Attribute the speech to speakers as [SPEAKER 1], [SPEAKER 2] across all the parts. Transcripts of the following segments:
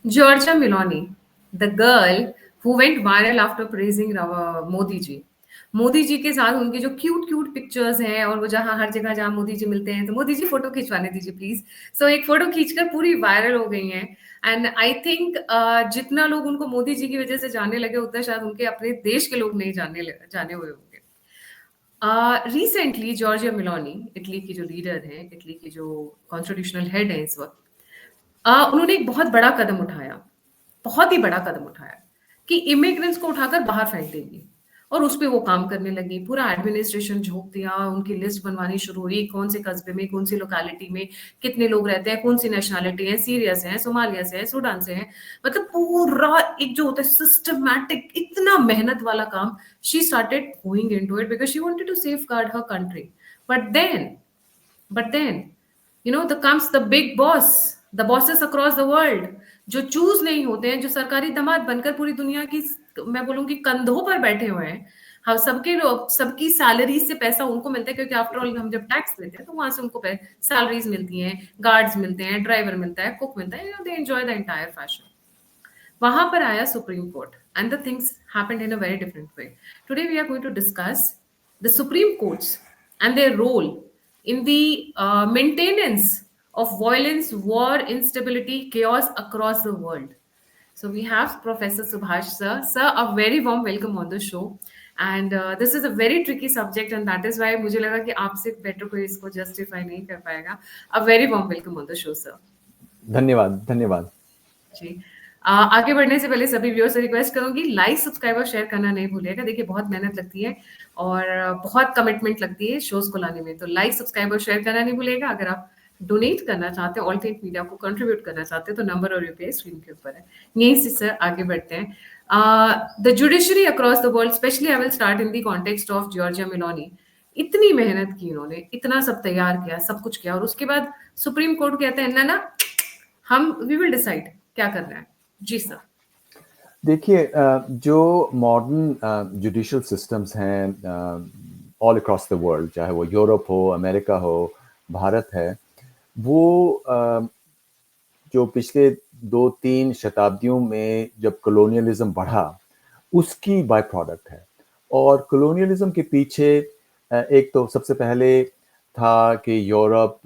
[SPEAKER 1] Georgia Meloni, the girl who went viral after praising Modi ji. Modi ji के साथ उनके जो क्यूट क्यूट पिक्चर्स हैं और वो जहाँ हर जगह जहाँ मोदी जी मिलते हैं तो मोदी जी फोटो खिंचवाने दीजिए प्लीज। सो एक फोटो खींचकर पूरी वायरल हो गई हैं। एंड आई थिंक जितना लोग उनको मोदी जी की वजह से जानने लगे उतना शायद उनके अपने देश के लोग नहीं जाने हुए होंगे। रिसेंटली जॉर्जिया मिलोनी, इटली की जो लीडर हैं, इटली की जो कॉन्स्टिट्यूशनल हेड है इस वक्त, उन्होंने एक बहुत बड़ा कदम उठाया, बहुत ही बड़ा कदम उठाया कि इमिग्रेंट्स को उठाकर बाहर फेंक देंगी। और उस पे वो काम करने लगी, पूरा एडमिनिस्ट्रेशन झोंक दिया, उनकी लिस्ट बनवानी शुरू हुई, कौन से कस्बे में, कौन सी लोकेलिटी में कितने लोग रहते हैं, कौन सी नेशनैलिटी है, सीरिया से हैं, सोमालिया से है, सूडान से है। मतलब पूरा एक जो होता है सिस्टमैटिक, इतना मेहनत वाला काम। She started going into it because she wanted to safeguard her country. But then But then, the comes the big boss, the bosses across the world, जो चूज नहीं होते हैं, जो सरकारी दामाद बनकर पूरी दुनिया की, मैं बोलूंगी, कंधों पर बैठे हुए हैं। हम सबके लोग, सबकी सैलरी से पैसा उनको मिलता है, क्योंकि आफ्टर ऑल हम जब टैक्स देते हैं तो वहां से उनको सैलरीज मिलती हैं, गार्ड्स मिलते हैं, ड्राइवर मिलता है, कुक मिलता है, they enjoy the entire fashion. वहां पर आया supreme court and the things happened in a very different way. Today we are going to discuss the Supreme Courts and their role in the maintenance of violence, war, instability, chaos across the world. So we have Professor Subhash sir. Sir, a very warm welcome on the show. And this is a very tricky subject, and that is why मुझे लगा कि आपसे better कोई इसको justify नहीं कर पाएगा. A very warm welcome on the show, sir.
[SPEAKER 2] धन्यवाद धन्यवाद।
[SPEAKER 1] जी। आगे बढ़ने से पहले सभी व्यूअर्स से रिक्वेस्ट करूंगी, लाइक, सब्सक्राइब और शेयर करना नहीं भूलिएगा। देखिए बहुत मेहनत लगती है और बहुत कमिटमेंट लगती है शोज को लाने में, तो लाइक, सब्सक्राइब और शेयर करना नहीं भूलिएगा। अगर आप डोनेट करना चाहते हैं, ऑल्टरनेट मीडिया को कंट्रीब्यूट करना चाहते हैं, तो नंबर और यूपीआई स्क्रीन के ऊपर है। यहीं से सर आगे बढ़ते हैं। The judiciary across the world, specially I will start in the context of Giorgia Meloni. इतनी मेहनत की उन्होंने, इतना सब तैयार किया, सब कुछ किया, और उसके बाद सुप्रीम कोर्ट कहते हैं ना ना, हम वी विल डिसाइड क्या करना है। जी सर।
[SPEAKER 2] देखिए, जो मॉडर्न जुडिशियल सिस्टम्स हैं ऑल अक्रॉस द वर्ल्ड, चाहे वो यूरोप हो, अमेरिका हो, भारत है, वो जो पिछले 2-3 शताब्दियों में जब कॉलोनियलिज्म बढ़ा, उसकी बाय प्रोडक्ट है। और कॉलोनियलिज्म के पीछे एक तो सबसे पहले था कि यूरोप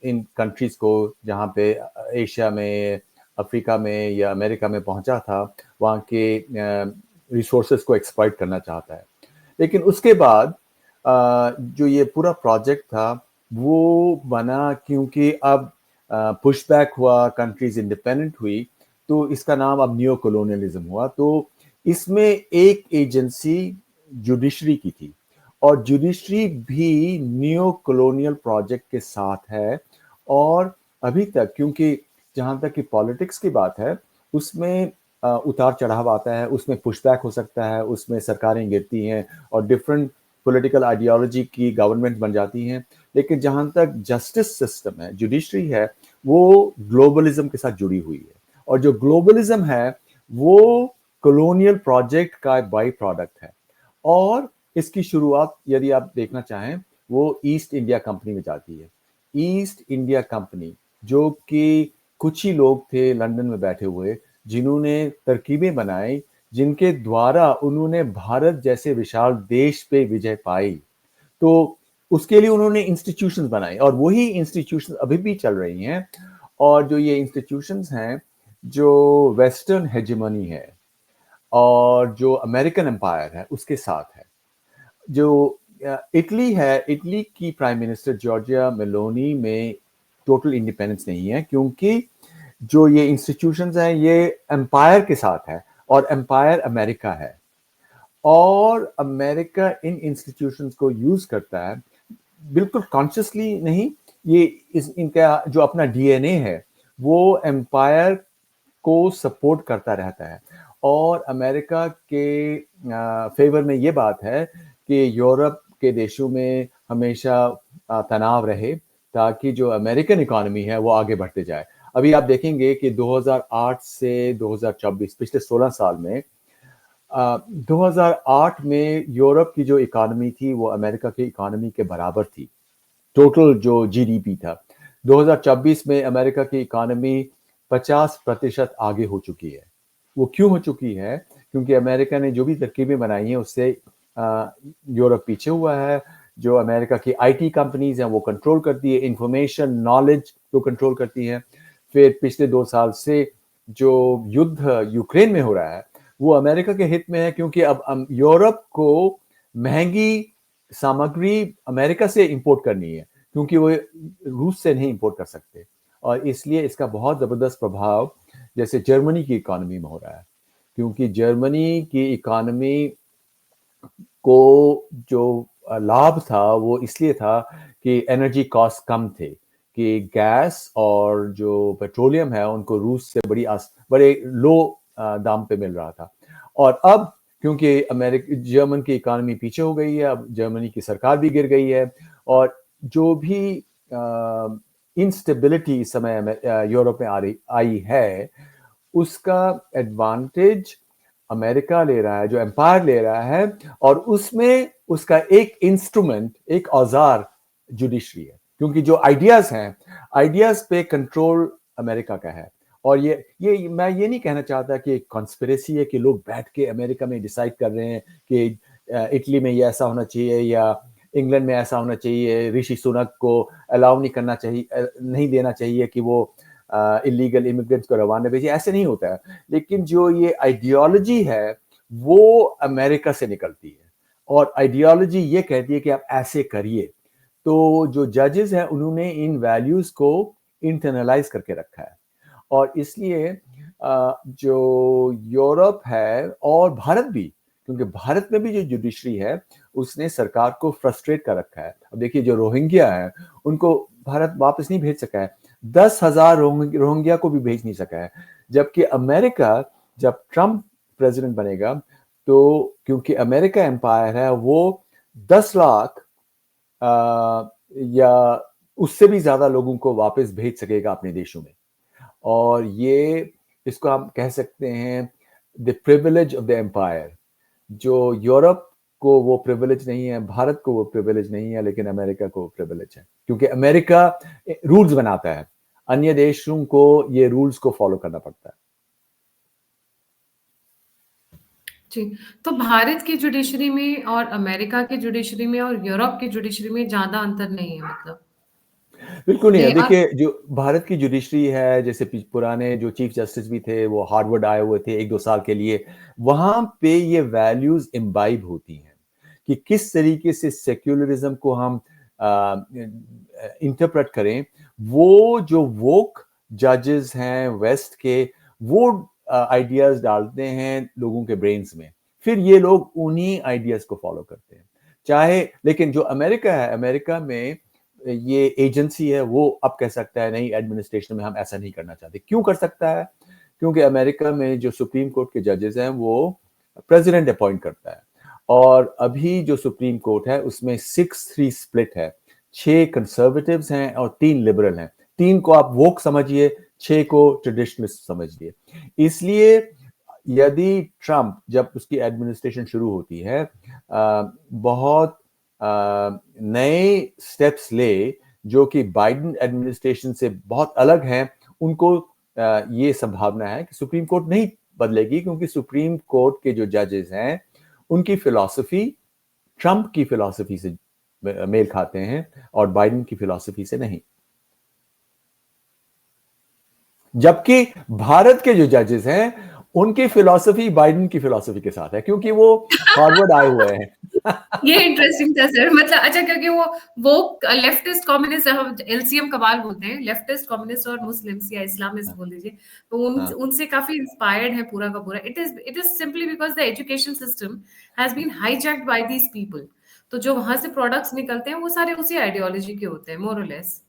[SPEAKER 2] इन कंट्रीज को, जहाँ पे एशिया में, अफ्रीका में या अमेरिका में पहुंचा था, वहाँ के रिसोर्सेज को एक्सप्लॉइट करना चाहता है। लेकिन उसके बाद जो ये पूरा प्रोजेक्ट था वो बना क्योंकि अब पुश बैक हुआ, कंट्रीज इंडिपेंडेंट हुई, तो इसका नाम अब न्यू कॉलोनियलिज्म हुआ। तो इसमें एक एजेंसी जुडिशरी की थी, और जुडिशरी भी न्यू कॉलोनियल प्रोजेक्ट के साथ है। और अभी तक, क्योंकि जहाँ तक कि पॉलिटिक्स की बात है, उसमें उतार चढ़ाव आता है, उसमें पुशबैक हो सकता है, उसमें सरकारें गिरती हैं और डिफरेंट पॉलिटिकल आइडियोलॉजी की गवर्नमेंट बन जाती हैं। लेकिन जहाँ तक जस्टिस सिस्टम है, जुडिशरी है, वो ग्लोबलिज्म के साथ जुड़ी हुई है। और जो ग्लोबलिज्म है वो कॉलोनियल प्रोजेक्ट का बाई प्रोडक्ट है। और इसकी शुरुआत यदि आप देखना चाहें, वो ईस्ट इंडिया कंपनी में जाती है। ईस्ट इंडिया कंपनी, जो कि कुछ ही लोग थे लंदन में बैठे हुए जिन्होंने तरकीबें बनाई, जिनके द्वारा उन्होंने भारत जैसे विशाल देश पे विजय पाई। तो उसके लिए उन्होंने इंस्टीट्यूशंस बनाए, और वही इंस्टीट्यूशंस अभी भी चल रही हैं। और जो ये इंस्टीट्यूशंस हैं, जो वेस्टर्न हेजेमनी है और जो अमेरिकन एम्पायर है उसके साथ है। जो इटली है, इटली की प्राइम मिनिस्टर जॉर्जिया मेलोनी में टोटल इंडिपेंडेंस नहीं है, क्योंकि जो ये इंस्टीट्यूशंस हैं ये एम्पायर के साथ है, और एम्पायर अमेरिका है। और अमेरिका इन इंस्टीट्यूशंस को यूज करता है, बिल्कुल कॉन्शियसली नहीं। ये इनका जो अपना डीएनए है वो एम्पायर को सपोर्ट करता रहता है। और अमेरिका के फेवर में ये बात है कि यूरोप के देशों में हमेशा तनाव रहे, ताकि जो अमेरिकन इकोनॉमी है वो आगे बढ़ते जाए। अभी आप देखेंगे कि 2008 से 2024, पिछले 16 साल में, 2008 में यूरोप की जो इकोनॉमी थी वो अमेरिका की इकोनॉमी के बराबर थी, टोटल जो जीडीपी था। 2024 में अमेरिका की इकोनॉमी 50% आगे हो चुकी है। वो क्यों हो चुकी है? क्योंकि अमेरिका ने जो भी तरकीबें बनाई हैं उससे यूरोप पीछे हुआ है। जो अमेरिका की आईटी कंपनीज हैं वो कंट्रोल करती है, इंफॉर्मेशन नॉलेज को कंट्रोल करती है। फिर पिछले 2 साल से जो युद्ध यूक्रेन में हो रहा है वो अमेरिका के हित में है, क्योंकि अब यूरोप को महंगी सामग्री अमेरिका से इंपोर्ट करनी है, क्योंकि वो रूस से नहीं इंपोर्ट कर सकते। और इसलिए इसका बहुत ज़बरदस्त प्रभाव जैसे जर्मनी की इकोनॉमी में हो रहा है, क्योंकि जर्मनी की इकोनॉमी को जो लाभ था वो इसलिए था कि एनर्जी कॉस्ट कम थे, कि गैस और जो पेट्रोलियम है उनको रूस से बड़े लो दाम पे मिल रहा था। और अब क्योंकि जर्मन की इकोनॉमी पीछे हो गई है, अब जर्मनी की सरकार भी गिर गई है, और जो भी इंस्टेबिलिटी इस समय यूरोप में आई है उसका एडवांटेज अमेरिका ले रहा है, जो एम्पायर ले रहा है, और उसमें उसका एक इंस्ट्रूमेंट, एक औजार जुडिशरी है, क्योंकि जो आइडियाज पे कंट्रोल अमेरिका का है। और ये मैं ये नहीं कहना चाहता कि एक कॉन्स्पिरेसी है कि लोग बैठ के अमेरिका में डिसाइड कर रहे हैं कि इटली में ये ऐसा होना चाहिए या इंग्लैंड में ऐसा होना चाहिए, ऋषि सुनक को अलाउ नहीं करना चाहिए, नहीं देना चाहिए कि वो इलीगल इमिग्रेंट्स को रवाना भेजे, ऐसे नहीं होता है। लेकिन जो ये आइडियोलॉजी है वो अमेरिका से निकलती है, और आइडियोलॉजी ये कहती है कि आप ऐसे करिए। तो जो जजेस हैं उन्होंने इन वैल्यूज को इंटरनलाइज करके रखा है, और इसलिए जो यूरोप है और भारत भी, क्योंकि भारत में भी जो जुडिशरी है उसने सरकार को फ्रस्ट्रेट कर रखा है। अब देखिए जो रोहिंग्या है उनको भारत वापस नहीं भेज सका है, 10,000 रोहिंग्या को भी भेज नहीं सका है। जबकि अमेरिका, जब ट्रंप प्रेसिडेंट बनेगा तो क्योंकि अमेरिका एम्पायर है, वो 10 लाख या उससे भी ज्यादा लोगों को वापस भेज सकेगा अपने देशों में। और ये इसको हम कह सकते हैं the privilege of the empire. जो यूरोप को वो प्रिविलेज नहीं है, भारत को वो प्रिविलेज नहीं है, लेकिन अमेरिका को प्रिविलेज है, क्योंकि अमेरिका रूल्स बनाता है, अन्य देशों को ये रूल्स को फॉलो करना पड़ता है।
[SPEAKER 1] जी, तो भारत की जुडिशरी में और अमेरिका की जुडिशरी में और यूरोप की जुडिशरी में ज्यादा अंतर नहीं है, मतलब
[SPEAKER 2] बिल्कुल नहीं है।
[SPEAKER 1] दे आर
[SPEAKER 2] देखिए जो भारत की जुडिशरी है, जैसे पुराने जो चीफ जस्टिस भी थे वो हार्वर्ड आए हुए थे 1-2 साल के लिए, वहां पे ये वैल्यूज इम्बाइब होती हैं कि किस तरीके से सेक्युलरिज्म को हम इंटरप्रेट करें। वो जो वोक जजेस हैं वेस्ट के, वो आइडियाज डालते हैं लोगों के ब्रेन्स में, फिर ये लोग उन्हीं आइडियाज को फॉलो करते हैं। चाहे, लेकिन जो अमेरिका है, अमेरिका में ये एजेंसी है, वो अब कह सकता है नहीं, एडमिनिस्ट्रेशन में हम ऐसा नहीं करना चाहते। क्यों कर सकता है? क्योंकि अमेरिका में जो सुप्रीम कोर्ट के जजेस हैं वो प्रेसिडेंट अपॉइंट करता है, और अभी जो सुप्रीम कोर्ट है उसमें 6-3 स्प्लिट है। 6 कंजर्वेटिव्स हैं और 3 लिबरल हैं। 3 को आप वोक समझिए, 6 को ट्रेडिशनलिस्ट समझिए। इसलिए यदि ट्रंप, जब उसकी एडमिनिस्ट्रेशन शुरू होती है, बहुत नए स्टेप्स ले जो कि बाइडेन एडमिनिस्ट्रेशन से बहुत अलग हैं, उनको ये संभावना है कि सुप्रीम कोर्ट नहीं बदलेगी, क्योंकि सुप्रीम कोर्ट के जो जजेस हैं उनकी फिलॉसफी ट्रंप की फिलॉसफी से मेल खाते हैं और बाइडेन की फिलॉसफी से नहीं। जबकि भारत के जो जजेस हैं उनकी फिलॉसफी बाइडेन की फिलॉसफी के साथ है, क्योंकि वो हार्वर्ड आए हुए हैं।
[SPEAKER 1] ये इंटरेस्टिंग था सर, मतलब अच्छा, क्योंकि वो लेफ्टिस्ट कम्युनिस्ट, हम एलसीएम कबाल बोलते हैं, लेफ्टिस्ट कम्युनिस्ट और मुस्लिम्स या इस्लामिस्ट बोल लीजिए, तो उनसे काफी इंस्पायर्ड है पूरा का पूरा। It is simply because the education system has been hijacked by these people. तो जो वहां से प्रोडक्ट्स निकलते हैं वो सारे उसी आइडियोलॉजी के होते हैं, मोर और लेस।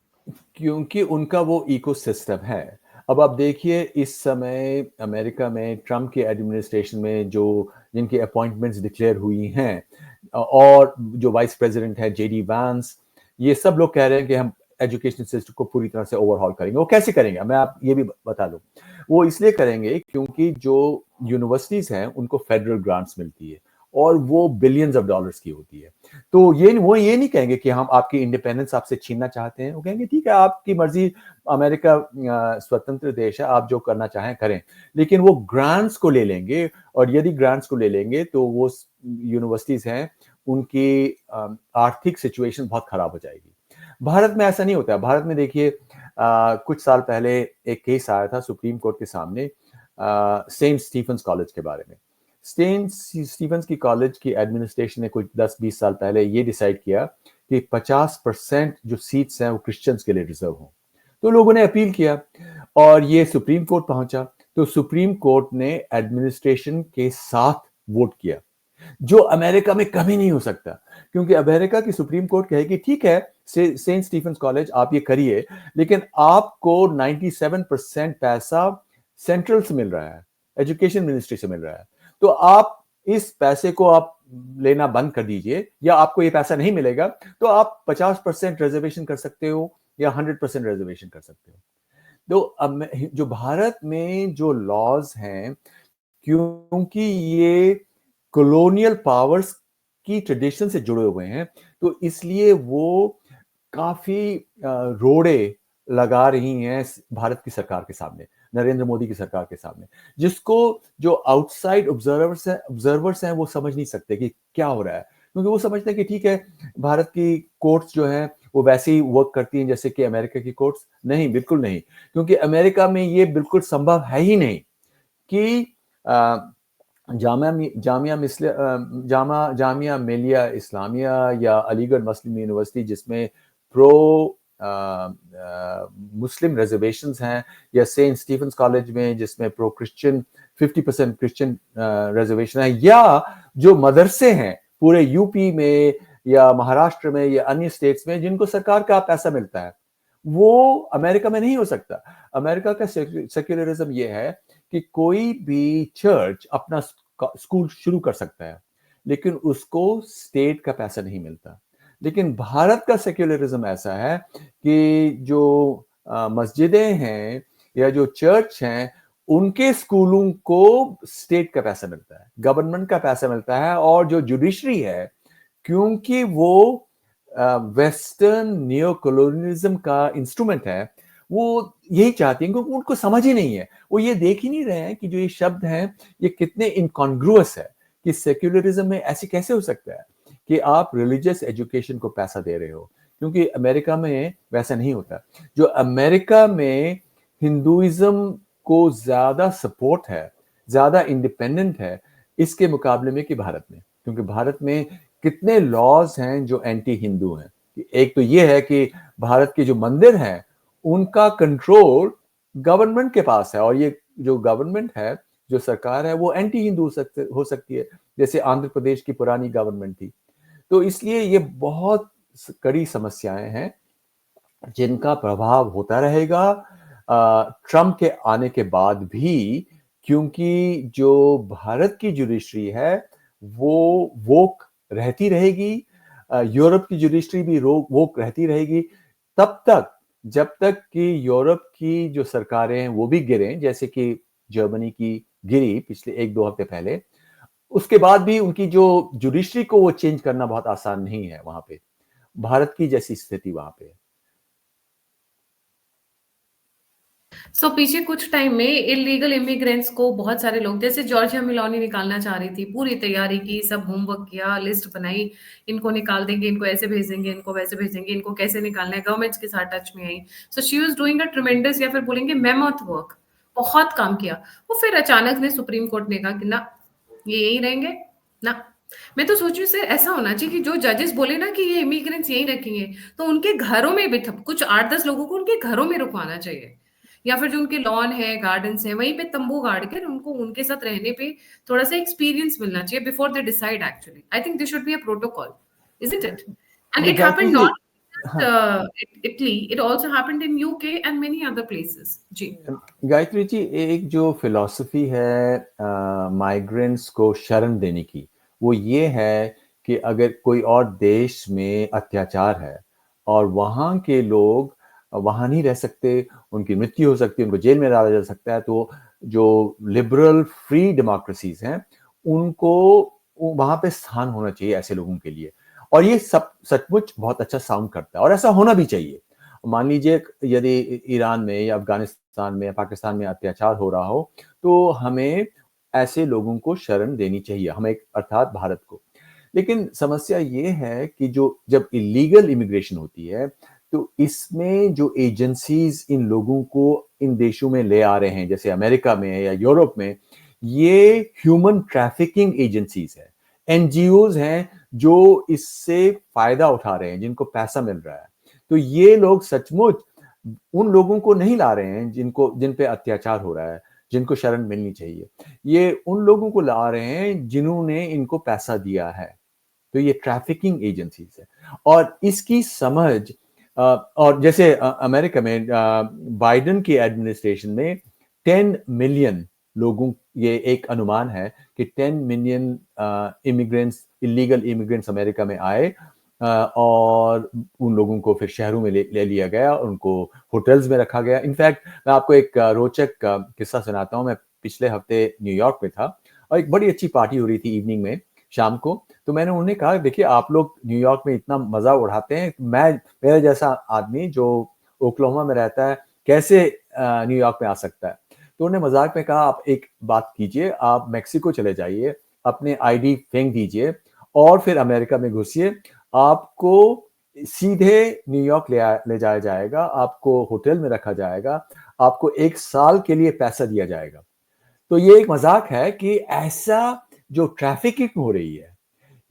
[SPEAKER 2] क्योंकि उनका वो इकोसिस्टम है। अब आप देखिए इस समय अमेरिका में ट्रंप के एडमिनिस्ट्रेशन में जो जिनकी अपॉइंटमेंट्स डिक्लेयर हुई हैं, और जो वाइस प्रेसिडेंट है जेडी वांस, ये सब लोग कह रहे हैं कि हम एजुकेशन सिस्टम को पूरी तरह से ओवरहॉल करेंगे। वो कैसे करेंगे, मैं आप ये भी बता दूं। वो इसलिए करेंगे क्योंकि जो यूनिवर्सिटीज हैं उनको फेडरल ग्रांट्स मिलती है, और वो बिलियंस ऑफ डॉलर्स की होती है। तो वो ये नहीं कहेंगे कि हम आपकी इंडिपेंडेंस आपसे छीनना चाहते हैं, वो कहेंगे ठीक है आपकी मर्जी, अमेरिका स्वतंत्र देश है, आप जो करना चाहें करें। लेकिन वो ग्रांट्स को ले लेंगे, और यदि ग्रांट्स को ले लेंगे तो वो यूनिवर्सिटीज हैं उनकी आर्थिक सिचुएशन बहुत खराब हो जाएगी। भारत में ऐसा नहीं होता है। भारत में देखिए कुछ साल पहले एक केस आया था सुप्रीम कोर्ट के सामने सेंट स्टीफेंस कॉलेज के बारे में। सेंट स्टीफेंस की कॉलेज की एडमिनिस्ट्रेशन ने कुछ 10-20 साल पहले ये डिसाइड किया कि 50% जो सीट्स हैं वो क्रिश्चियंस के लिए रिजर्व हों। तो लोगों ने अपील किया और ये सुप्रीम कोर्ट पहुंचा। तो सुप्रीम कोर्ट ने एडमिनिस्ट्रेशन के साथ वोट किया, जो अमेरिका में कभी नहीं हो सकता, क्योंकि अमेरिका की सुप्रीम कोर्ट कहेगी ठीक है सेंट स्टीफेंस कॉलेज आप ये करिए, लेकिन आपको 97% पैसा सेंट्रल से मिल रहा है, एजुकेशन मिनिस्ट्री से मिल रहा है, तो आप इस पैसे को आप लेना बंद कर दीजिए, या आपको ये पैसा नहीं मिलेगा तो आप 50% रिजर्वेशन कर सकते हो या 100% रिजर्वेशन कर सकते हो। तो जो भारत में जो लॉज हैं, क्योंकि ये कॉलोनियल पावर्स की ट्रेडिशन से जुड़े हुए हैं, तो इसलिए वो काफी रोड़े लगा रही हैं भारत की सरकार के सामने, नरेंद्र मोदी की सरकार के सामने, जिसको जो आउटसाइड ऑब्जर्वर्स हैं वो समझ नहीं सकते कि क्या हो रहा है, क्योंकि वो समझते हैं कि ठीक है भारत की कोर्ट्स जो हैं वो वैसे ही वर्क करती हैं जैसे कि अमेरिका की कोर्ट्स। नहीं, बिल्कुल नहीं, क्योंकि अमेरिका में ये बिल्कुल संभव है ही नहीं कि जामिया मिलिया इस्लामिया या अलीगढ़ मुस्लिम यूनिवर्सिटी जिसमें प्रो मुस्लिम रिजर्वेशंस हैं, या सेंट स्टीफेंस कॉलेज में जिसमें प्रो क्रिश्चियन 50% क्रिश्चियन रिजर्वेशन है, या जो मदरसे हैं पूरे यूपी में या महाराष्ट्र में या अन्य स्टेट्स में जिनको सरकार का पैसा मिलता है, वो अमेरिका में नहीं हो सकता। अमेरिका का सेक्युलरिज्म ये है कि कोई भी चर्च अपना स्कूल शुरू कर सकता है, लेकिन उसको स्टेट का पैसा नहीं मिलता। लेकिन भारत का सेक्युलरिज्म ऐसा है कि जो मस्जिदें हैं या जो चर्च हैं, उनके स्कूलों को स्टेट का पैसा मिलता है, गवर्नमेंट का पैसा मिलता है, और जो जुडिशरी है, क्योंकि वो वेस्टर्न नियो कॉलोनियलिज्म का इंस्ट्रूमेंट है, वो यही चाहती हैं, क्योंकि उनको समझ ही नहीं है, वो ये देख ही नहीं रहे हैं कि जो ये शब्द हैं ये कितने इनकॉन्ग्रुअस है, कि सेक्युलरिज्म में ऐसे कैसे हो सकता है कि आप रिलीजियस एजुकेशन को पैसा दे रहे हो, क्योंकि अमेरिका में वैसा नहीं होता। जो अमेरिका में हिंदुइज्म को ज्यादा सपोर्ट है, ज्यादा इंडिपेंडेंट है इसके मुकाबले में कि भारत में, क्योंकि भारत में कितने लॉज हैं जो एंटी हिंदू हैं। एक तो ये है कि भारत के जो मंदिर हैं उनका कंट्रोल गवर्नमेंट के पास है, और ये जो गवर्नमेंट है, जो सरकार है, वो एंटी हिंदू हो सकती है, जैसे आंध्र प्रदेश की पुरानी गवर्नमेंट थी। तो इसलिए ये बहुत कड़ी समस्याएं हैं जिनका प्रभाव होता रहेगा ट्रंप के आने के बाद भी, क्योंकि जो भारत की जुडिशरी है वो वोक रहती रहेगी, यूरोप की जुडिशरी भी वोक रहती रहेगी, तब तक जब तक कि यूरोप की जो सरकारें हैं वो भी गिरें, जैसे कि जर्मनी की गिरी पिछले 1-2 हफ्ते पहले, उसके बाद भी उनकी जो जुडिशरी को वो चेंज करना बहुत आसान नहीं है वहां पे। भारत की जैसी स्थिति वहां पे है।
[SPEAKER 1] पीछे कुछ टाइम में इलीगल इमिग्रेंट्स को बहुत सारे लोग, जैसे जॉर्जिया मिलोनी निकालना चाह रही थी, पूरी तैयारी की, सब होमवर्क किया, लिस्ट बनाई, इनको निकाल देंगे, इनको ऐसे भेज देंगे, इनको वैसे भेज देंगे, इनको कैसे निकालना है, गवर्नमेंट्स के साथ टच में आई। She was doing a tremendous, या फिर बोलेंगे मेमोथ वर्क, बहुत काम किया। वो फिर अचानक ने सुप्रीम कोर्ट ने कहा कि ना, ये यही रहेंगे ना। मैं तो सोचू से ऐसा होना चाहिए कि जो जजेस बोले ना कि ये इमिग्रेंट्स यहीं रखेंगे, तो उनके घरों में भी कुछ 8-10 लोगों को उनके घरों में रुकवाना चाहिए, या फिर जो उनके लॉन है, गार्डन्स है, वहीं पे तंबू गाड़ कर उनको उनके साथ रहने पे थोड़ा सा एक्सपीरियंस मिलना चाहिए before they decide. Actually I think this should be a protocol, isn't it? And it
[SPEAKER 2] Gayatri
[SPEAKER 1] happened
[SPEAKER 2] ji,
[SPEAKER 1] not
[SPEAKER 2] हाँ,
[SPEAKER 1] Italy, it also happened in UK and many other places जी।
[SPEAKER 2] गायत्री जी, एक जो फिलॉसफी है माइग्रेंट्स को शरण देने की, वो ये है कि अगर कोई और देश में अत्याचार है और वहाँ के लोग वहाँ नहीं रह सकते, उनकी मृत्यु हो सकती है, उनको जेल में डाला जा सकता है, तो जो लिबरल फ्री डेमोक्रेसीज हैं उनको वहां पे स्थान होना चाहिए ऐसे लोगों के लिए। और ये सब सचमुच बहुत अच्छा साउंड करता है और ऐसा होना भी चाहिए। मान लीजिए यदि ईरान में या अफगानिस्तान में या पाकिस्तान में अत्याचार हो रहा हो, तो हमें ऐसे लोगों को शरण देनी चाहिए, हमें अर्थात भारत को। लेकिन समस्या ये है कि जो जब इलीगल इमिग्रेशन होती है, तो इसमें जो एजेंसीज इन लोगों को इन देशों में ले आ रहे हैं, जैसे अमेरिका में या यूरोप में, ये ह्यूमन ट्रैफिकिंग एजेंसीज है, एनजीओज हैं जो इससे फायदा उठा रहे हैं, जिनको पैसा मिल रहा है। तो ये लोग सचमुच उन लोगों को नहीं ला रहे हैं जिन पे अत्याचार हो रहा है, जिनको शरण मिलनी चाहिए। ये उन लोगों को ला रहे हैं जिन्होंने इनको पैसा दिया है। तो ये ट्रैफिकिंग एजेंसीज है और इसकी समझ और जैसे अमेरिका में बाइडेन की एडमिनिस्ट्रेशन में 10 मिलियन लोगों, ये एक अनुमान है कि 10 million immigrants, illegal immigrants America में आए और उन लोगों को फिर शहरों में ले लिया गया, उनको होटल्स में रखा गया। इनफैक्ट मैं आपको एक रोचक किस्सा सुनाता हूँ। मैं पिछले हफ्ते न्यूयॉर्क में था और एक बड़ी अच्छी पार्टी हो रही थी इवनिंग में, शाम को। तो मैंने उन्हें कहा, देखिए आप लोग न्यूयॉर्क में इतना मजा उड़ाते हैं, मेरा जैसा आदमी जो ओक्लाहोमा में रहता है कैसे न्यूयॉर्क में आ सकता है। तो उन्होंने मजाक में कहा, आप एक बात कीजिए, आप मेक्सिको चले जाइए, अपने आईडी फेंक दीजिए और फिर अमेरिका में घुसिए, आपको सीधे न्यूयॉर्क ले जाया जाएगा, आपको होटल में रखा जाएगा, आपको 1 साल के लिए पैसा दिया जाएगा। तो ये एक मजाक है कि ऐसा जो ट्रैफिकिंग हो रही है,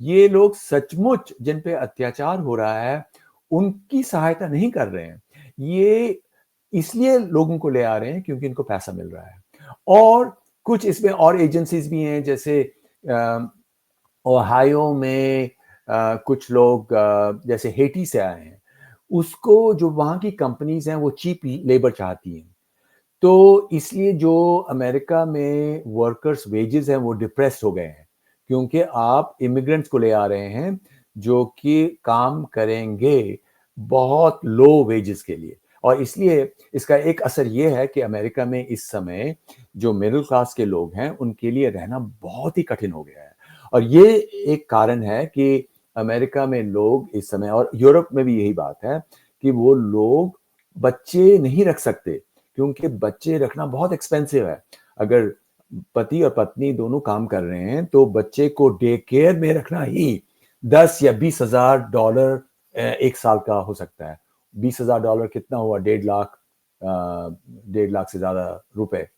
[SPEAKER 2] ये लोग सचमुच जिन पे अत्याचार हो रहा है उनकी सहायता नहीं कर रहे हैं, ये इसलिए लोगों को ले आ रहे हैं क्योंकि इनको पैसा मिल रहा है। और कुछ इसमें और एजेंसीज भी हैं, जैसे ओहायो में कुछ लोग जैसे हेटी से आए हैं, उसको जो वहां की कंपनीज हैं वो चीप लेबर चाहती हैं, तो इसलिए जो अमेरिका में वर्कर्स वेजेस हैं वो डिप्रेस हो गए हैं, क्योंकि आप इमिग्रेंट्स को ले आ रहे हैं जो कि काम करेंगे बहुत लो वेजेस के लिए। और इसलिए इसका एक असर ये है कि अमेरिका में इस समय जो मिडिल क्लास के लोग हैं उनके लिए रहना बहुत ही कठिन हो गया है। और ये एक कारण है कि अमेरिका में लोग इस समय, और यूरोप में भी यही बात है, कि वो लोग बच्चे नहीं रख सकते क्योंकि बच्चे रखना बहुत एक्सपेंसिव है। अगर पति और पत्नी दोनों काम कर रहे हैं तो बच्चे को डे केयर में रखना ही 10 या 20,000 डॉलर 1 साल का हो सकता है। 20,000 डॉलर कितना हुआ? 1.5 लाख, 1.5 लाख से ज्यादा रुपए।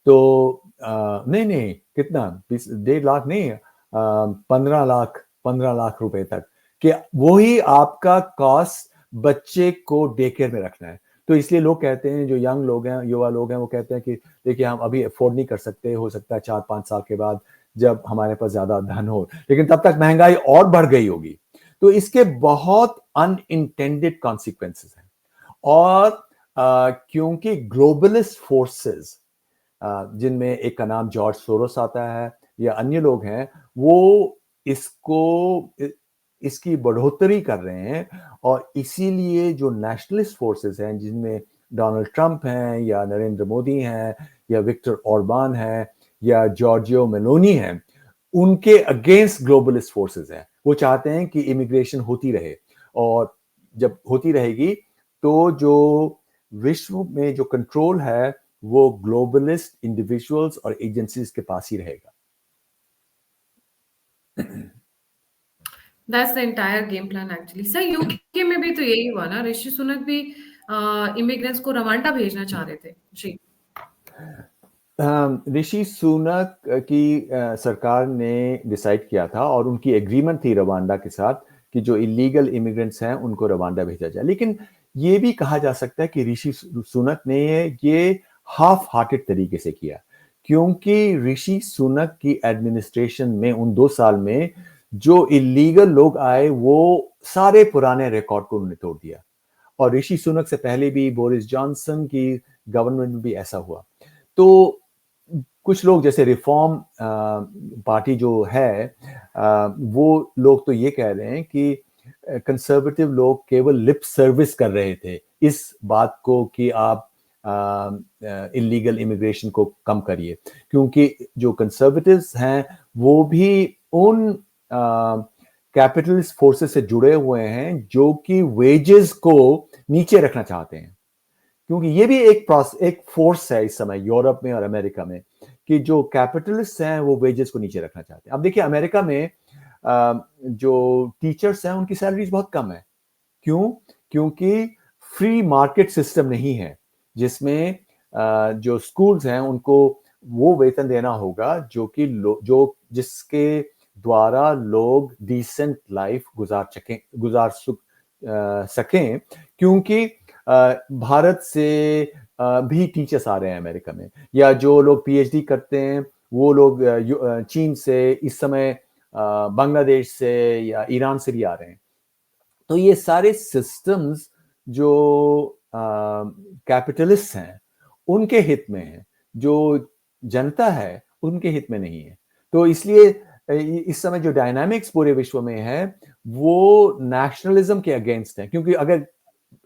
[SPEAKER 2] तो नहीं नहीं, कितना? 1.5 लाख नहीं, 15 लाख रुपए तक कि वही आपका कॉस्ट बच्चे को डे केयर में रखना है। तो इसलिए लोग कहते हैं, जो यंग लोग हैं, युवा लोग हैं, वो कहते हैं कि देखिए हम अभी अफोर्ड नहीं कर सकते, हो सकता है 4-5 साल के बाद जब हमारे पास ज्यादा धन हो, लेकिन तब तक महंगाई और बढ़ गई होगी। तो इसके बहुत अनइंटेंडेड कॉन्सिक्वेंसेस हैं। और क्योंकि ग्लोबलिस्ट फोर्सेस, जिनमें एक का नाम जॉर्ज सोरोस आता है या अन्य लोग हैं, वो इसकी बढ़ोतरी कर रहे हैं। और इसीलिए जो नेशनलिस्ट फोर्सेस हैं, जिनमें डोनाल्ड ट्रंप हैं या नरेंद्र मोदी हैं या विक्टर ऑर्बान हैं या जॉर्जियो मेलोनी हैं, उनके अगेंस्ट ग्लोबलिस्ट फोर्सेस हैं। वो चाहते हैं कि इमिग्रेशन होती रहे, और जब होती रहेगी तो जो विश्व में जो कंट्रोल है वो ग्लोबलिस्ट इंडिविजुअल्स और एजेंसीज के पास ही रहेगा।
[SPEAKER 1] That's the entire game plan actually. Sir UK में भी तो यही हुआ ना, ऋषि सुनक भी इमिग्रेंट्स को रवांडा भेजना चाह रहे थे जी।
[SPEAKER 2] ऋषि सुनक की सरकार ने डिसाइड किया था और उनकी एग्रीमेंट थी रवांडा के साथ कि जो इलीगल इमिग्रेंट्स हैं उनको रवांडा भेजा जाए। लेकिन ये भी कहा जा सकता है कि ऋषि सुनक ने ये हाफ हार्टेड तरीके से किया, क्योंकि ऋषि सुनक की एडमिनिस्ट्रेशन में उन 2 साल में जो इलीगल लोग आए वो सारे पुराने रिकॉर्ड को उन्होंने तोड़ दिया। और ऋषि सुनक से पहले भी बोरिस जॉनसन की गवर्नमेंट में भी ऐसा हुआ। तो कुछ लोग जैसे रिफॉर्म पार्टी जो है, वो लोग तो ये कह रहे हैं कि कंजर्वेटिव लोग केवल लिप सर्विस कर रहे थे इस बात को कि आप इलीगल इमिग्रेशन को कम करिए, क्योंकि जो कंजर्वेटिव्स हैं वो भी उन कैपिटलिस्ट फोर्सेस से जुड़े हुए हैं जो कि वेजेस को नीचे रखना चाहते हैं, क्योंकि ये भी एक फोर्स है इस समय यूरोप में और अमेरिका में कि जो कैपिटलिस्ट हैं वो वेजेस को नीचे रखना चाहते हैं। अब देखिए अमेरिका में जो टीचर्स हैं उनकी सैलरीज बहुत कम है। क्यों? क्योंकि फ्री मार्केट सिस्टम नहीं है जिसमें जो स्कूल्स हैं उनको वो वेतन देना होगा जो कि जो जिसके द्वारा लोग डिसेंट लाइफ गुजार सकें, क्योंकि भारत से भी टीचर्स आ रहे हैं अमेरिका में, या जो लोग पीएचडी करते हैं वो लोग चीन से, इस समय बांग्लादेश से या ईरान से भी आ रहे हैं। तो ये सारे सिस्टम्स जो कैपिटलिस्ट हैं उनके हित में है, जो जनता है उनके हित में नहीं है। तो इसलिए इस समय जो डायनामिक्स पूरे विश्व में है वो नेशनलिज्म के अगेंस्ट है, क्योंकि अगर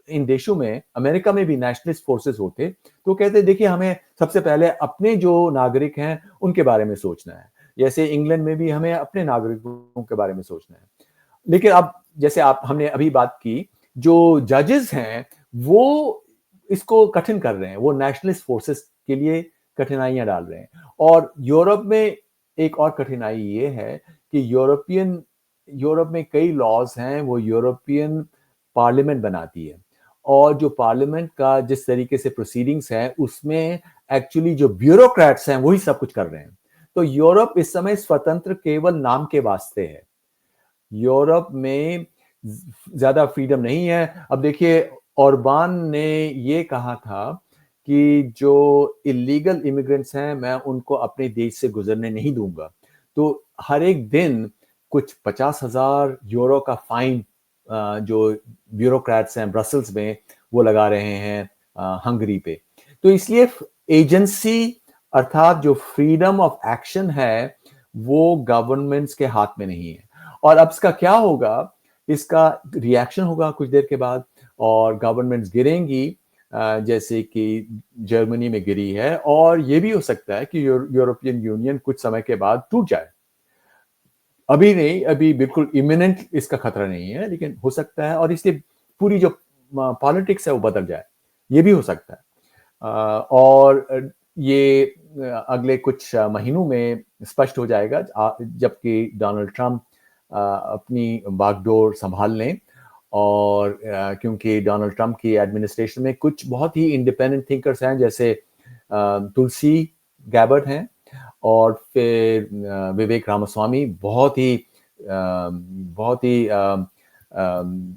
[SPEAKER 2] इन देशों में, अमेरिका में भी नेशनलिस्ट फोर्सेस होते तो कहते देखिए हमें सबसे पहले अपने जो नागरिक हैं उनके बारे में सोचना है, जैसे इंग्लैंड में भी हमें अपने नागरिकों के बारे में सोचना है। लेकिन अब जैसे हमने अभी बात की, जो जजेस हैं वो इसको कठिन कर रहे हैं, वो नेशनलिस्ट फोर्सेस के लिए कठिनाइयां डाल रहे हैं। और यूरोप में एक और कठिनाई ये है कि यूरोप में कई लॉज हैं वो यूरोपियन पार्लियामेंट बनाती है, और जो पार्लियामेंट का जिस तरीके से प्रोसीडिंग्स है उसमें एक्चुअली जो ब्यूरोक्रेट्स हैं वही सब कुछ कर रहे हैं। तो यूरोप इस समय स्वतंत्र केवल नाम के वास्ते है, यूरोप में ज्यादा फ्रीडम नहीं है। अब देखिए ओरबान ने ये कहा था कि जो इलीगल इमिग्रेंट्स हैं मैं उनको अपने देश से गुजरने नहीं दूंगा, तो हर एक दिन कुछ 50,000 यूरो का फाइन जो ब्यूरोक्रेट्स हैं ब्रसल्स में वो लगा रहे हैं हंगरी पे। तो इसलिए एजेंसी अर्थात जो फ्रीडम ऑफ एक्शन है वो गवर्नमेंट्स के हाथ में नहीं है। और अब इसका क्या होगा, इसका रिएक्शन होगा कुछ देर के बाद और गवर्नमेंट्स गिरेंगी, जैसे कि जर्मनी में गिरी है, और ये भी हो सकता है कि यूरोपियन यूनियन कुछ समय के बाद टूट जाए। अभी नहीं, अभी बिल्कुल इमिनेंट इसका खतरा नहीं है, लेकिन हो सकता है, और इसलिए पूरी जो पॉलिटिक्स है वो बदल जाए, ये भी हो सकता है। और ये अगले कुछ महीनों में स्पष्ट हो जाएगा जबकि डोनाल्ड ट्रंप अपनी बागडोर संभाल लें। और क्योंकि डोनाल्ड ट्रंप की एडमिनिस्ट्रेशन में कुछ बहुत ही इंडिपेंडेंट थिंकर्स हैं, जैसे तुलसी गैबर्ट हैं, और फिर विवेक रामास्वामी बहुत ही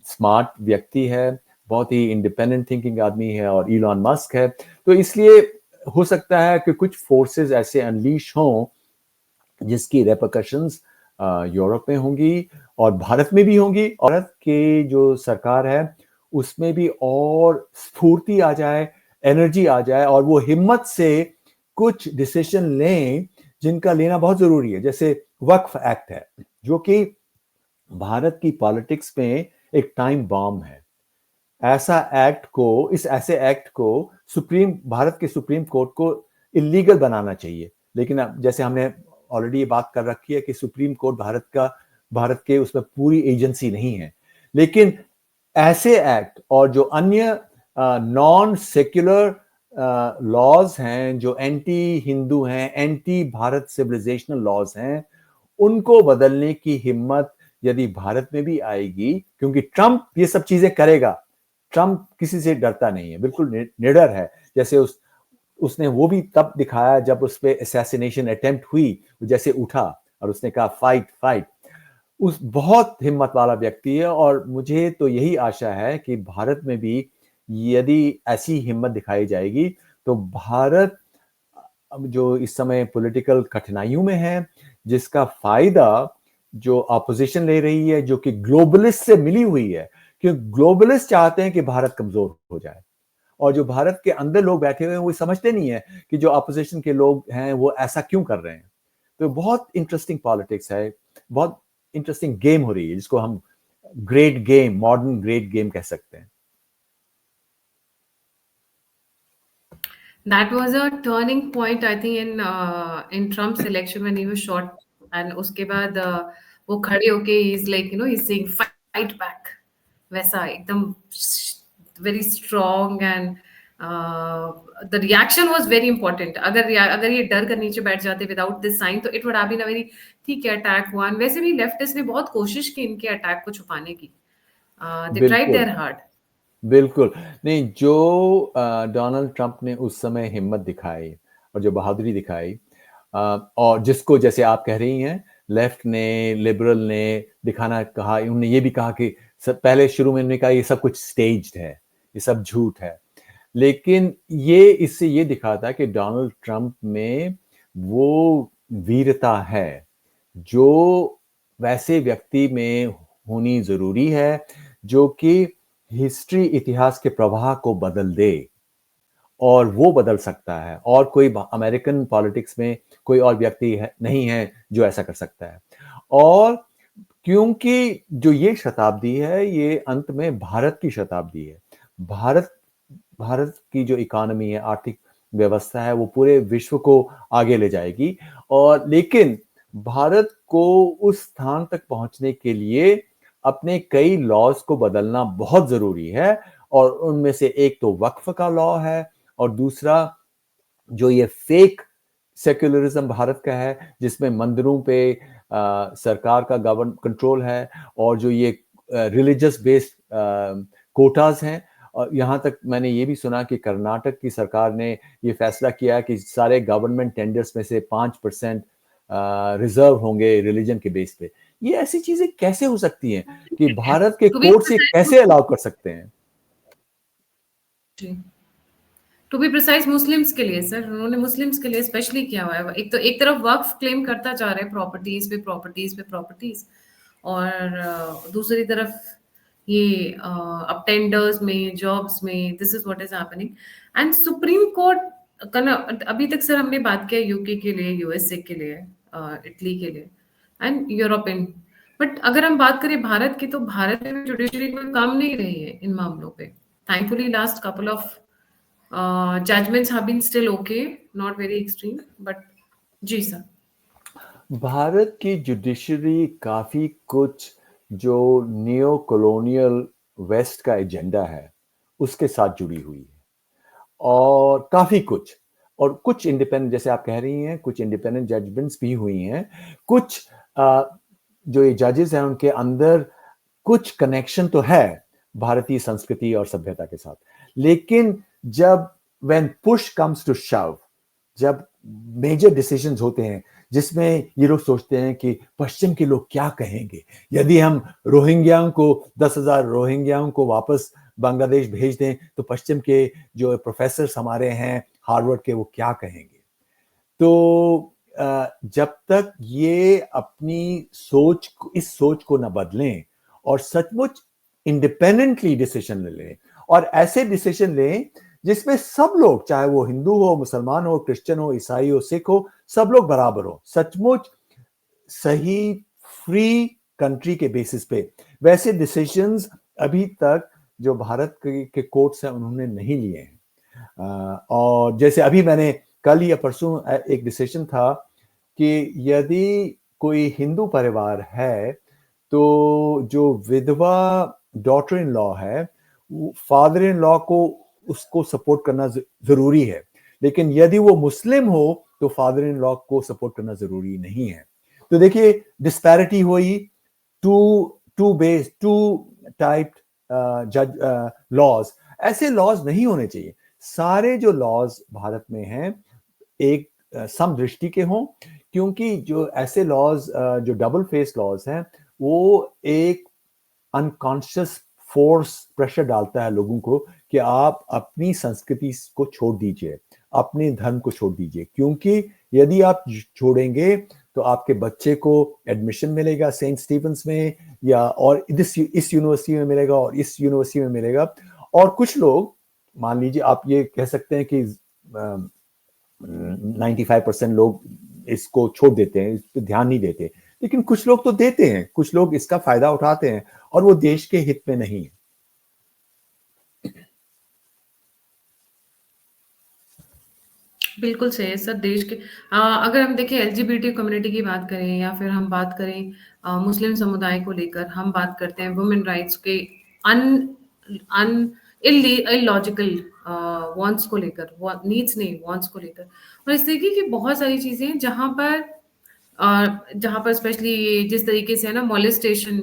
[SPEAKER 2] स्मार्ट व्यक्ति है, बहुत ही इंडिपेंडेंट थिंकिंग आदमी है, और इलॉन मस्क है। तो इसलिए हो सकता है कि कुछ फोर्सेस ऐसे अनलीश हों जिसकी रेपरकशंस यूरोप में होंगी और भारत में भी होंगी। भारत की जो सरकार है उसमें भी और स्फूर्ति आ जाए, एनर्जी आ जाए, और वो हिम्मत से कुछ डिसीजन लें जिनका लेना बहुत जरूरी है। जैसे वक्फ एक्ट है जो कि भारत की पॉलिटिक्स में एक टाइम बॉम्ब है। ऐसे एक्ट को भारत के सुप्रीम कोर्ट को इलीगल बनाना चाहिए, लेकिन अब जैसे हमने ऑलरेडी ये बात कर रखी है कि सुप्रीम कोर्ट भारत के उसमें पूरी एजेंसी नहीं है। लेकिन ऐसे एक्ट और जो अन्य नॉन सेक्युलर लॉज हैं, जो एंटी हिंदू हैं, एंटी भारत सिविलाइजेशनल लॉज हैं, उनको बदलने की हिम्मत यदि भारत में भी आएगी, क्योंकि ट्रंप ये सब चीजें करेगा, ट्रंप किसी से डरता नहीं है, बिल्कुल निडर है। जैसे उसने वो भी तब दिखाया जब उस पे असैसिनेशन अटेम्प्ट हुई, जैसे उठा और उसने कहा फाइट फाइट। उस बहुत हिम्मत वाला व्यक्ति है, और मुझे तो यही आशा है कि भारत में भी यदि ऐसी हिम्मत दिखाई जाएगी तो भारत जो इस समय पॉलिटिकल कठिनाइयों में है, जिसका फायदा जो अपोजिशन ले रही है, जो कि ग्लोबलिस्ट से मिली हुई है, क्योंकि ग्लोबलिस्ट चाहते हैं कि भारत कमजोर हो जाए, और जो भारत के अंदर लोग बैठे हुए हैं वो समझते नहीं है कि जो अपोजिशन के लोग हैं वो ऐसा क्यों कर रहे हैं। तो बहुत इंटरेस्टिंग पॉलिटिक्स है, बहुत इंटरेस्टिंग गेम हो रही है, जिसको हम great game, modern great game कह सकते हैं।
[SPEAKER 1] That was a turning point, I think, in Trump's election when he was shot, and उसके बाद वो खड़े होके he's like, he's saying fight back, वैसा एकदम very strong, and uh, the reaction was very important. अगर ये डर कर नीचे बैठ जाते without this sign, तो it would have been a very, ठीक है अटैक हुआ। वैसे भी लेफ्टिस्ट ने बहुत कोशिश की इनके अटैक को छुपाने की, they tried
[SPEAKER 2] बिल्कुल,
[SPEAKER 1] their hard।
[SPEAKER 2] बिल्कुल। नहीं, जो डोनाल्ड ट्रंप ने उस समय हिम्मत दिखाई और जो बहादुरी दिखाई, और जिसको जैसे आप कह रही हैं, लेफ्ट ने, लिबरल ने दिखाना कहा, उन्होंने ये भी कहा कि पहले शुरू में उन्होंने कहा ये सब कुछ स्टेज्ड है, ये सब झूठ है। लेकिन ये इससे ये दिखाता है कि डोनाल्ड ट्रंप में वो वीरता है जो वैसे व्यक्ति में होनी जरूरी है, जो कि हिस्ट्री, इतिहास के प्रवाह को बदल दे, और वो बदल सकता है, और कोई अमेरिकन पॉलिटिक्स में कोई और व्यक्ति नहीं है जो ऐसा कर सकता है। और क्योंकि जो ये शताब्दी है, ये अंत में भारत की शताब्दी है। भारत की जो इकोनॉमी है, आर्थिक व्यवस्था है, वो पूरे विश्व को आगे ले जाएगी। और लेकिन भारत को उस स्थान तक पहुंचने के लिए अपने कई लॉज को बदलना बहुत जरूरी है, और उनमें से एक तो वक्फ का लॉ है, और दूसरा जो ये फेक सेक्युलरिज्म भारत का है, जिसमें मंदिरों पे सरकार का गवर्न कंट्रोल है, और जो ये रिलीजियस बेस्ड कोटाज हैं। और यहाँ तक मैंने ये भी सुना कि कर्नाटक की सरकार ने ये फैसला किया कि सारे गवर्नमेंट टेंडर्स में से 5% रिजर्व होंगे रिलीजन के बेस पे। ये ऐसी चीजें कैसे हो सकती हैं कि भारत के
[SPEAKER 1] To be
[SPEAKER 2] कोर्ट से कैसे अलाउ कर सकते हैं?
[SPEAKER 1] टू बी प्रिसाइज मुस्लिम्स के लिए सर, उन्होंने मुस्लिम्स के लिए स्पेशली किया हुआ है। एक तरफ वक्फ क्लेम करता जा रहा है प्रॉपर्टीज पे प्रॉपर्टीज पे प्रॉपर्टीज, और दूसरी तरफ ये अब टेंडर्स में, जॉब्स में, this is what is happening. And supreme court का ना, अभी तक सर हमने बात किया यूके के लिए, यूएसए के लिए, इटली के लिए एंड यूरोपियन, बट अगर हम बात करें भारत की, तो भारत में जुडिशरी कोई काम नहीं रही है इन मामलों पे। Thankfully last couple of judgments have been still okay, not very extreme, but जी सर।
[SPEAKER 2] भारत की जुडिशरी काफी कुछ जो नियो कॉलोनियल वेस्ट का एजेंडा है उसके साथ जुड़ी हुई है, और काफी कुछ, और कुछ इंडिपेंडेंट, जैसे आप कह रही हैं, कुछ इंडिपेंडेंट जजमेंट्स भी हुई हैं। कुछ जो ये जजेस हैं उनके अंदर कुछ कनेक्शन तो है भारतीय संस्कृति और सभ्यता के साथ, लेकिन जब व्हेन पुश कम्स टू शव, जब मेजर डिसीजंस होते हैं जिसमें ये लोग सोचते हैं कि पश्चिम के लोग क्या कहेंगे, यदि हम रोहिंग्याओं को 10,000 रोहिंग्याओं को वापस बांग्लादेश भेज दें तो पश्चिम के जो प्रोफेसर हमारे हैं हार्वर्ड के, वो क्या कहेंगे। तो जब तक ये अपनी सोच, इस सोच को न बदलें और सचमुच इंडिपेंडेंटली डिसीजन लें, और ऐसे डिसीजन लें जिसमें सब लोग, चाहे वो हिंदू हो, मुसलमान हो, क्रिश्चियन हो, ईसाई हो, सिख हो, सब लोग बराबर हो, सचमुच सही फ्री कंट्री के बेसिस पे, वैसे डिसीजंस अभी तक जो भारत के कोर्ट्स हैं उन्होंने नहीं लिए हैं। और जैसे अभी मैंने कल या परसों एक डिसीजन था कि यदि कोई हिंदू परिवार है तो जो विधवा डॉटर इन लॉ है, फादर इन लॉ को उसको सपोर्ट करना जरूरी है, लेकिन यदि वो मुस्लिम हो तो फादर इन लॉ को सपोर्ट करना जरूरी नहीं है। तो देखिए डिस्पैरिटी हुई, टू टाइप जज लॉज। ऐसे लॉज नहीं होने चाहिए। सारे जो लॉज भारत में हैं एक समदृष्टि के हों, क्योंकि जो ऐसे लॉज जो डबल फेस लॉज हैं वो एक अनकॉन्शियस फोर्स प्रेशर डालता है लोगों को कि आप अपनी संस्कृति को छोड़ दीजिए, अपने धर्म को छोड़ दीजिए, क्योंकि यदि आप छोड़ेंगे तो आपके बच्चे को एडमिशन मिलेगा सेंट स्टीफेंस में, या और इस यूनिवर्सिटी में मिलेगा और इस यूनिवर्सिटी में मिलेगा। और कुछ लोग, मान लीजिए आप ये कह सकते हैं कि 95% लोग इसको छोड़ देते हैं, इस पर ध्यान नहीं देते, लेकिन कुछ लोग तो देते हैं, कुछ लोग इसका फायदा उठाते हैं, और वो देश के हित में नहीं है।
[SPEAKER 1] बिल्कुल सही है सर। देश के अगर हम देखें एलजीबीटी कम्युनिटी की बात करें या फिर हम बात करें मुस्लिम समुदाय को लेकर, हम बात करते हैं वुमेन राइट्स के अन अन इलॉजिकल वांट्स को लेकर, नीड्स नहीं वांट्स को लेकर, और इस तरीके की बहुत सारी चीजें हैं जहाँ पर स्पेशली ये जिस तरीके से है ना मोलेस्टेशन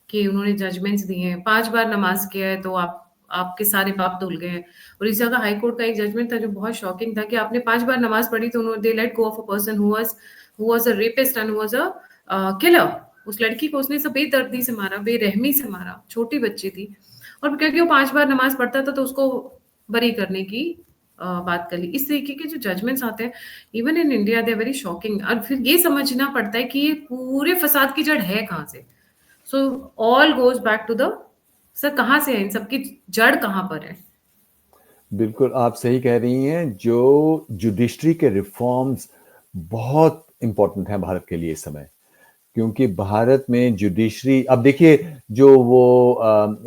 [SPEAKER 1] के उन्होंने जजमेंट्स दिए हैं, 5 बार नमाज़ किया है तो आपके सारे पाप धुल गए हैं। और इसी जगह हाई कोर्ट का एक जजमेंट था जो बहुत शॉकिंग था कि आपने 5 बार नमाज़ पढ़ी तो उन्होंने they let go of a person who was a rapist and who was a killer. उस लड़की को उसने सब बेदर्दी से मारा, बेरहमी से मारा, छोटी बच्ची थी। और क्योंकि वो 5 बार नमाज़ पढ़ता था तो उसको बरी करने की बात कर ली। इस तरीके के जो जजमेंट्स आते हैं even in India they are very shocking, और फिर ये समझना पड़ता है कि ये पूरे फसाद की जड़ है कहाँ से। So all goes back to the sir, कहाँ से है इन सबकी जड़ कहाँ पर है?
[SPEAKER 2] बिल्कुल आप सही कह रही हैं। जो जुडिशरी के रिफॉर्म्स बहुत इंपॉर्टेंट हैं भारत के लिए इस समय, क्योंकि भारत में जुडिशरी, अब देखिए जो वो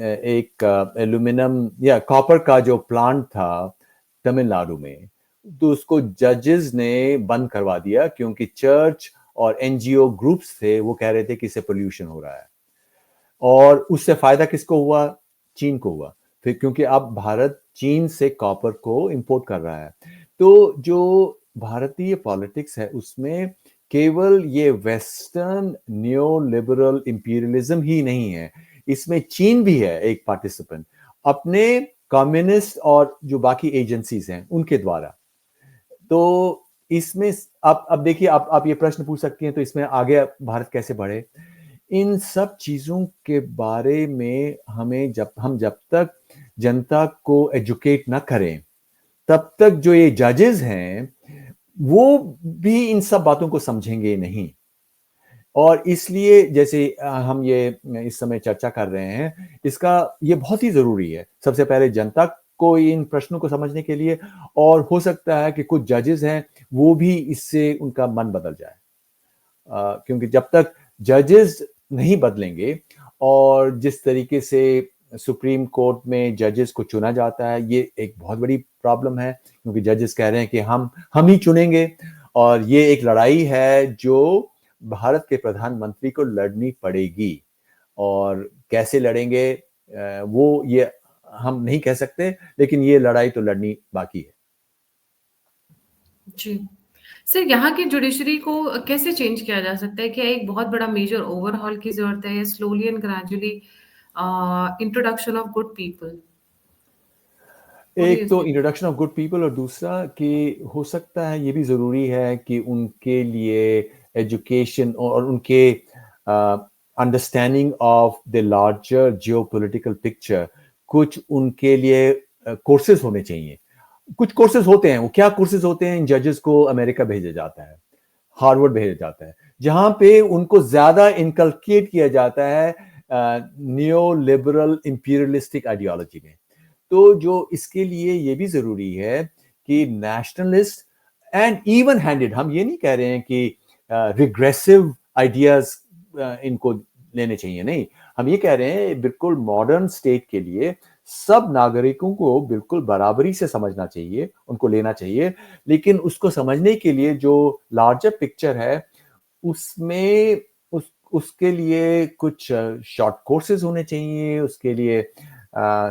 [SPEAKER 2] एक एल्यूमिनियम या कॉपर का जो प्लांट था तमिलनाडु में, तो उसको जजेस ने बंद करवा दिया क्योंकि चर्च और एनजीओ ग्रुप्स थे, वो कह रहे थे कि इससे पोल्यूशन हो रहा है। और उससे फायदा किसको हुआ? चीन को हुआ। फिर क्योंकि अब भारत चीन से कॉपर को इंपोर्ट कर रहा है। तो जो भारतीय पॉलिटिक्स है उसमें केवल ये वेस्टर्न न्यो लिबरल इंपीरियलिज्म ही नहीं है, इसमें चीन भी है एक पार्टिसिपेंट अपने कम्युनिस्ट और जो बाकी एजेंसीज हैं उनके द्वारा। तो इसमें अब देखिए, आप ये प्रश्न पूछ सकती हैं तो इसमें आगे भारत कैसे बढ़े। इन सब चीजों के बारे में हमें जब तक जनता को एजुकेट ना करें, तब तक जो ये जजेस हैं वो भी इन सब बातों को समझेंगे नहीं। और इसलिए जैसे हम ये इस समय चर्चा कर रहे हैं, इसका ये बहुत ही जरूरी है सबसे पहले जनता को इन प्रश्नों को समझने के लिए, और हो सकता है कि कुछ जजेस हैं वो भी इससे उनका मन बदल जाए। क्योंकि जब तक जजेस नहीं बदलेंगे, और जिस तरीके से सुप्रीम कोर्ट में जजेस को चुना जाता है, ये एक बहुत बड़ी प्रॉब्लम है, क्योंकि जजेस कह रहे हैं कि हम ही चुनेंगे। और ये एक लड़ाई है जो भारत के प्रधानमंत्री को लड़नी पड़ेगी, और कैसे लड़ेंगे वो ये हम नहीं कह सकते, लेकिन ये लड़ाई तो लड़नी बाकी है।
[SPEAKER 1] जी। सर, यहाँ की जुडिशरी को कैसे चेंज किया जा सकता है? क्या एक बहुत बड़ा मेजर ओवरहॉल की ज़रूरत है या slowly and gradually introduction of good people? What do
[SPEAKER 2] एक
[SPEAKER 1] यू
[SPEAKER 2] तो
[SPEAKER 1] think?
[SPEAKER 2] Introduction of good people, और दूसरा कि हो सकता है ये भी ज़रूरी है कि उनके लिए एजुकेशन और उनके understanding of the larger geopolitical picture, कुछ उनके लिए कोर्सेज होने चाहिए। कुछ कोर्सेज होते हैं, वो क्या कोर्सेज होते हैं? इन जजेस को अमेरिका भेजा जाता है, हार्वर्ड भेजा जाता है, जहां पे उनको ज्यादा इनकलकेट किया जाता है नियो लिबरल इंपीरियलिस्टिक आइडियोलॉजी में। तो जो इसके लिए ये भी जरूरी है कि नेशनलिस्ट एंड इवन हैंडेड, हम ये नहीं कह रहे हैं कि रिग्रेसिव आइडियाज इनको लेने चाहिए, नहीं, हम ये कह रहे हैं बिल्कुल मॉडर्न स्टेट के लिए सब नागरिकों को बिल्कुल बराबरी से समझना चाहिए, उनको लेना चाहिए। लेकिन उसको समझने के लिए जो लार्जर पिक्चर है उसमें उसके लिए कुछ शॉर्ट कोर्सेज होने चाहिए, उसके लिए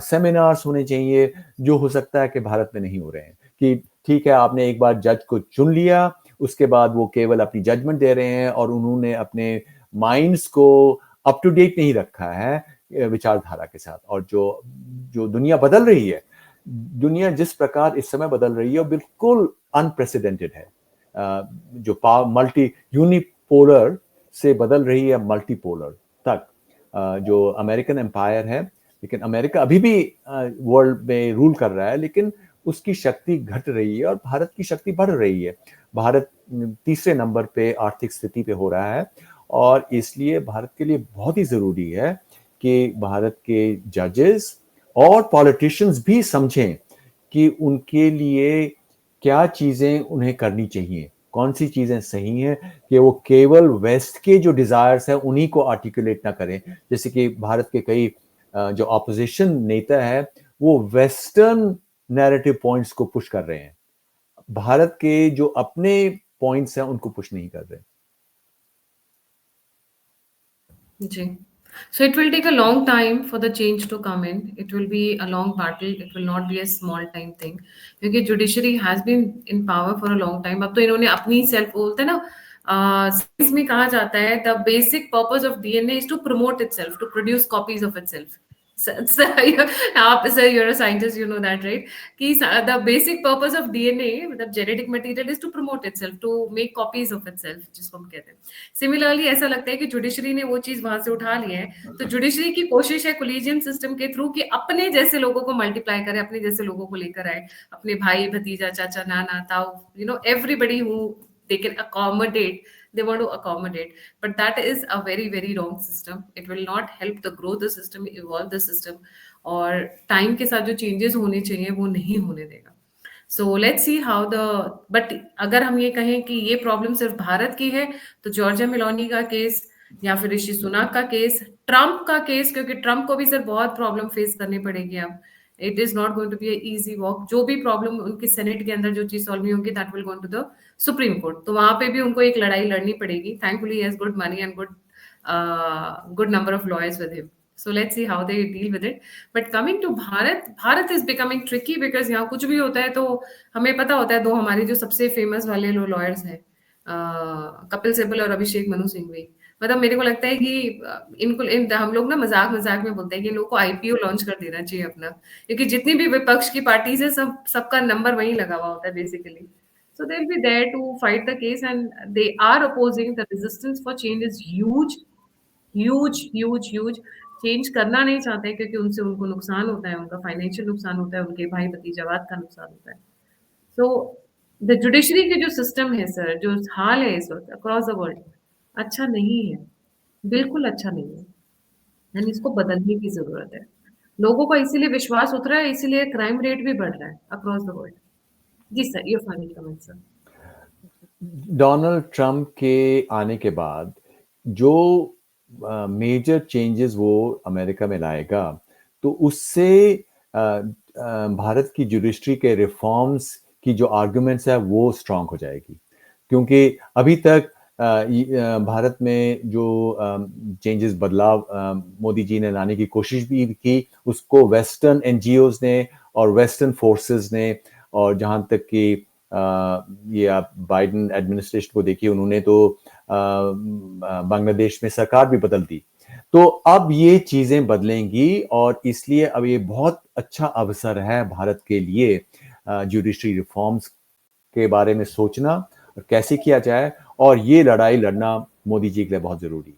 [SPEAKER 2] सेमिनार्स होने चाहिए, जो हो सकता है कि भारत में नहीं हो रहे हैं। कि ठीक है, आपने एक बार जज को चुन लिया, उसके बाद वो केवल अपनी जजमेंट दे रहे हैं, और उन्होंने अपने माइंड्स को अप टू डेट नहीं रखा है विचारधारा के साथ। और जो जो दुनिया बदल रही है, दुनिया जिस प्रकार इस समय बदल रही है वो बिल्कुल अनप्रेसिडेंटेड है। जो मल्टी यूनिपोलर से बदल रही है मल्टीपोलर तक। जो अमेरिकन एम्पायर है, लेकिन अमेरिका अभी भी वर्ल्ड में रूल कर रहा है, लेकिन उसकी शक्ति घट रही है और भारत की शक्ति बढ़ रही है। भारत तीसरे नंबर पे आर्थिक स्थिति पे हो रहा है, और इसलिए भारत के लिए बहुत ही जरूरी है कि भारत के जजेस और पॉलिटिशियंस भी समझें कि उनके लिए क्या चीजें उन्हें करनी चाहिए, कौन सी चीजें सही हैं, कि वो केवल वेस्ट के जो डिजायर्स हैं उन्हीं को आर्टिकुलेट ना करें। जैसे कि भारत के कई जो ऑपोजिशन नेता है वो वेस्टर्न नैरेटिव पॉइंट्स को पुश कर रहे हैं, भारत के जो अपने पॉइंट्स हैं उनको पुश नहीं कर रहे।
[SPEAKER 1] जी। So it will take a long time for the change to come in. It will be a long battle. It will not be a small time thing. क्योंकि judiciary has been in power for a long time. अब तो इन्होंने अपनी self बोलते हैं ना, science में कहा जाता है the basic purpose of DNA is to promote itself, to produce copies of itself. आप sir you're a scientist, you know that, right? कि the basic purpose of DNA, मतलब genetic material, is to promote itself, to make copies of itself, जिसको हम कहते हैं। Similarly ऐसा लगता है कि जुडिशरी ने वो चीज वहां से उठा लिया है, तो जुडिशरी की कोशिश है कोलिजियम सिस्टम के थ्रू कि अपने जैसे लोगों को मल्टीप्लाई करे, अपने जैसे लोगों को लेकर आए, अपने भाई भतीजा चाचा नाना ताऊ, everybody who they can accommodate, they want to accommodate, but that is a very very wrong system. It will not help the grow the system, evolve the system, और टाइम के साथ जो चेंजेस होने चाहिए वो नहीं होने देगा। So let's see how the, but अगर हम ये कहें कि ये प्रॉब्लम सिर्फ भारत की है, तो जॉर्जिया मेलोनी का केस या फिर ऋषि सुनाक का केस, ट्रम्प का केस, क्योंकि ट्रम्प को भी सर बहुत प्रॉब्लम फेस करनी पड़ेगी अब। It is not going to be easy walk. जो भी प्रॉब्लम उनकी सेनेट के अंदर जो चीज सॉल्व नहीं होगी, that will go to the supreme court, तो वहां पे भी उनको एक लड़ाई लड़नी पड़ेगी। Thankfully has good money and good number of lawyers with him, so let's see how they deal with it. But coming to Bharat is becoming tricky because यहाँ कुछ भी होता है तो हमें पता होता है, दो हमारे जो सबसे फेमस वाले लॉयर्स हैं, कपिल सिब्बल और अभिषेक मनु सिंघवी, मतलब मेरे को लगता है कि हम लोग ना मजाक मजाक में बोलते हैं कि इन लोगों को आईपीओ लॉन्च कर देना चाहिए अपना, क्योंकि जितनी भी विपक्ष की पार्टीज है सबका नंबर वहीं लगा हुआ होता है basically. So they'll be there to fight the case, and they are opposing. The resistance for change is huge, huge. Change करना नहीं चाहते क्योंकि उनसे उनको नुकसान होता है, उनका फाइनेंशियल नुकसान होता है, उनके भाई भतीजावाद का नुकसान होता है। सो द जुडिशरी के जो सिस्टम है सर, जो हाल है इस वक्त अक्रॉस द वर्ल्ड, अच्छा नहीं है, बिल्कुल अच्छा नहीं है, एंड इसको बदलने की जरूरत है। लोगों का इसीलिए विश्वास उठ रहा है, इसीलिए क्राइम रेट भी बढ़ रहा है अक्रॉस द वर्ल्ड। जी sir, your final comment sir.
[SPEAKER 2] Donald Trump के आने के बाद जो मेजर चेंजेस वो अमेरिका में लाएगा, तो उससे भारत की जुडिशरी के रिफॉर्म्स की जो आर्गुमेंट्स है वो स्ट्रांग हो जाएगी, क्योंकि अभी तक भारत में जो चेंजेस बदलाव मोदी जी ने लाने की कोशिश भी की, उसको वेस्टर्न एनजीओज ने और वेस्टर्न फोर्सेस ने, और जहाँ तक कि ये आप बाइडेन एडमिनिस्ट्रेशन को देखिए, उन्होंने तो बांग्लादेश में सरकार भी बदल दी। तो अब ये चीजें बदलेंगी, और इसलिए अब ये बहुत अच्छा अवसर है भारत के लिए जुडिशरी रिफॉर्म्स के बारे में सोचना और कैसे किया जाए, और ये लड़ाई लड़ना मोदी जी के लिए बहुत जरूरी है।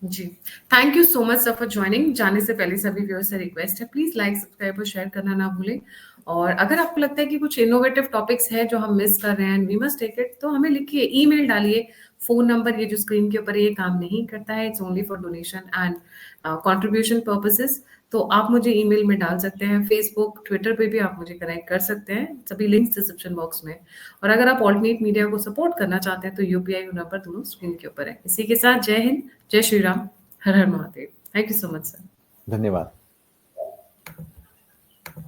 [SPEAKER 1] जी, thank you so much sir for joining. जाने से पहले सभी व्यूअर्स से रिक्वेस्ट है, प्लीज लाइक सब्सक्राइब और शेयर करना ना भूलें, और अगर आपको लगता है कि कुछ इनोवेटिव टॉपिक्स हैं जो हम मिस कर रहे हैं, वी मस्ट टेक इट, तो हमें लिखिए, ईमेल डालिए। फोन नंबर ये जो स्क्रीन के ऊपर ये काम नहीं करता है, it's only for donation and contribution purposes, तो आप मुझे ईमेल में डाल सकते हैं। फेसबुक ट्विटर पे भी आप मुझे कनेक्ट कर सकते हैं, सभी लिंक्स डिस्क्रिप्शन बॉक्स में। और अगर आप ऑल्टरनेट मीडिया को सपोर्ट करना चाहते हैं तो यूपीआई नंबर दोनों स्क्रीन के ऊपर है। इसी के साथ जय हिंद, जय श्री राम, हर हर Mahadev. Thank you so much sir.
[SPEAKER 2] धन्यवाद।